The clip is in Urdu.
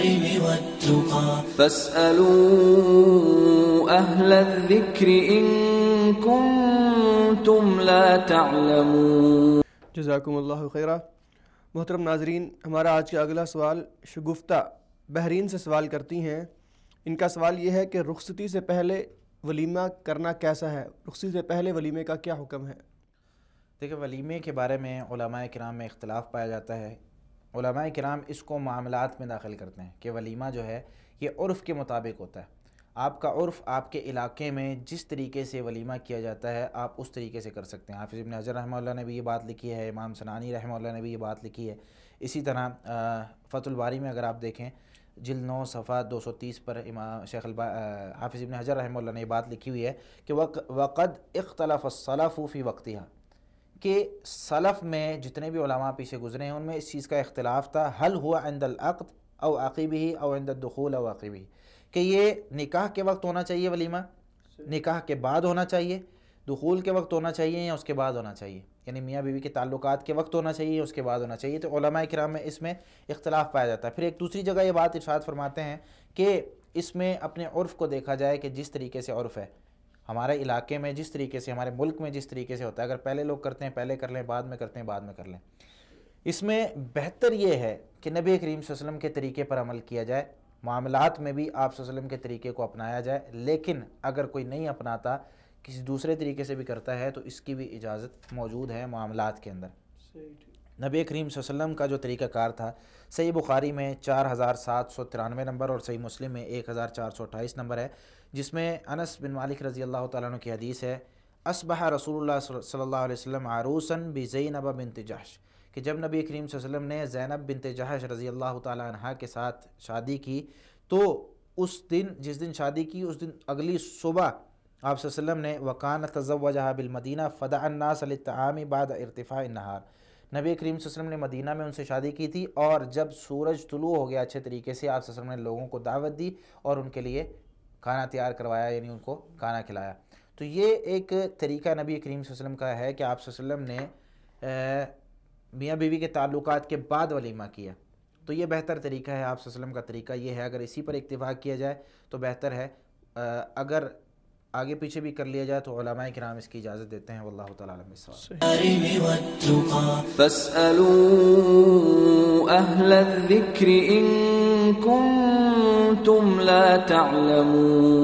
المكارم والتقى فاسألوا أهل الذكر إن كنتم لا تعلمون. جزاکم اللہ خیرہ. محترم ناظرین، ہمارا آج کا اگلا سوال شگفتہ بحرین سے سوال کرتی ہیں. ان کا سوال یہ ہے کہ رخصتی سے پہلے ولیمہ کرنا کیسا ہے؟ رخصتی سے پہلے ولیمے کا کیا حکم ہے؟ دیکھیں، ولیمے کے بارے میں علماء کرام میں اختلاف پایا جاتا ہے. علماء کرام اس کو معاملات میں داخل کرتے ہیں کہ ولیمہ جو ہے یہ عرف کے مطابق ہوتا ہے. آپ کا عرف آپ کے علاقے میں جس طریقے سے ولیمہ کیا جاتا ہے آپ اس طریقے سے کر سکتے ہیں. حافظ ابن حجر رحمہ اللہ نے بھی یہ بات لکھی ہے، امام سنانی رحمہ اللہ نے بھی یہ بات لکھی ہے. اسی طرح فتح الباری میں اگر آپ دیکھیں جلد 9 صفحہ 230 پر حافظ ابن حجر رحمہ اللہ نے یہ بات لکھی ہوئی ہے کہ وقد اختلف السلف فی وقتها، کہ سلف میں جتنے بھی علماء پیچھے گزرے ہیں ان میں اس چیز کا اختلاف تھا، هل هو عند العقد او عقبه او عند الدخول او عقبه، کہ یہ نکاح کے وقت ہونا چاہیے ولیمہ، نکاح کے بعد ہونا چاہیے، دخول کے وقت ہونا چاہیے یا اس کے بعد ہونا چاہیے، یعنی میاں بیوی کے تعلقات کے وقت ہونا چاہیے یا اس کے بعد ہونا چاہیے. تو علماء کرام میں اس میں اختلاف پایا جاتا ہے. پھر ایک دوسری جگہ یہ بات ارشاد فرماتے ہیں کہ اس میں اپنے عرف کو دیکھا جائے کہ جس طریقے سے عرف ہے ہمارے علاقے میں، جس طریقے سے ہمارے ملک میں جس طریقے سے ہوتا ہے، اگر پہلے لوگ کرتے ہیں پہلے کر لیں، بعد میں کرتے ہیں بعد میں کر لیں. اس میں بہتر یہ ہے کہ نبی کریم صلی اللہ علیہ وسلم کے طریقے پر عمل کیا جائے، معاملات میں بھی آپ صلی اللہ علیہ وسلم کے طریقے کو اپنایا جائے. لیکن اگر کوئی نہیں اپناتا، کسی دوسرے طریقے سے بھی کرتا ہے تو اس کی بھی اجازت موجود ہے معاملات کے اندر. نبی کریم صلی اللہ علیہ وسلم کا جو طریقہ کار تھا صحیح بخاری میں 4793 نمبر اور صحیح مسلم میں 1428 نمبر ہے، جس میں انس بن مالک رضی اللہ تعالیٰ عنہ کی حدیث ہے، اصبح رسول اللہ صلی اللہ علیہ وسلم عروسا بزینب بنت جحش، کہ جب نبی کریم صلی اللہ علیہ وسلم نے زینب بنت جحش رضی اللہ تعالیٰ عنہ کے ساتھ شادی کی تو اس دن، جس دن شادی کی اس دن اگلی صبح آپ صلی اللہ علیہ وسلم نے وَكَانَ تَزَوَّجَهَا بِالْمَدِينَةِ فَدَعَ النَّاسَ لِلطَّعَامِ بَعْدَ ارتفاع النَّهَارِ. نبی کریم صلی اللہ علیہ وسلم نے مدینہ میں ان سے شادی کی تھی اور جب سورج طلوع ہو گیا اچھے طریقے سے آپ صلی اللہ علیہ وسلم نے لوگوں کو دعوت دی اور ان کے لیے کھانا تیار کروایا، یعنی ان کو کھانا کھلایا. تو یہ ایک طریقہ نبی کریم صلی اللہ علیہ وسلم کا ہے کہ آپ صلی اللہ علیہ وسلم نے میاں بیوی کے تعلقات کے بعد ولیمہ کیا. تو یہ بہتر طریقہ ہے، آپ صلی اللہ علیہ وسلم کا طریقہ یہ ہے. اگر اسی پر اتفاق کیا جائے تو بہتر ہے. اگر آگے پیچھے بھی کر لیا جائے تو علماء کرام اس کی اجازت دیتے ہیں. واللہ تعالی اعلم بالصواب. فاسألوا أهل الذكر إن كنتم لا تعلمون.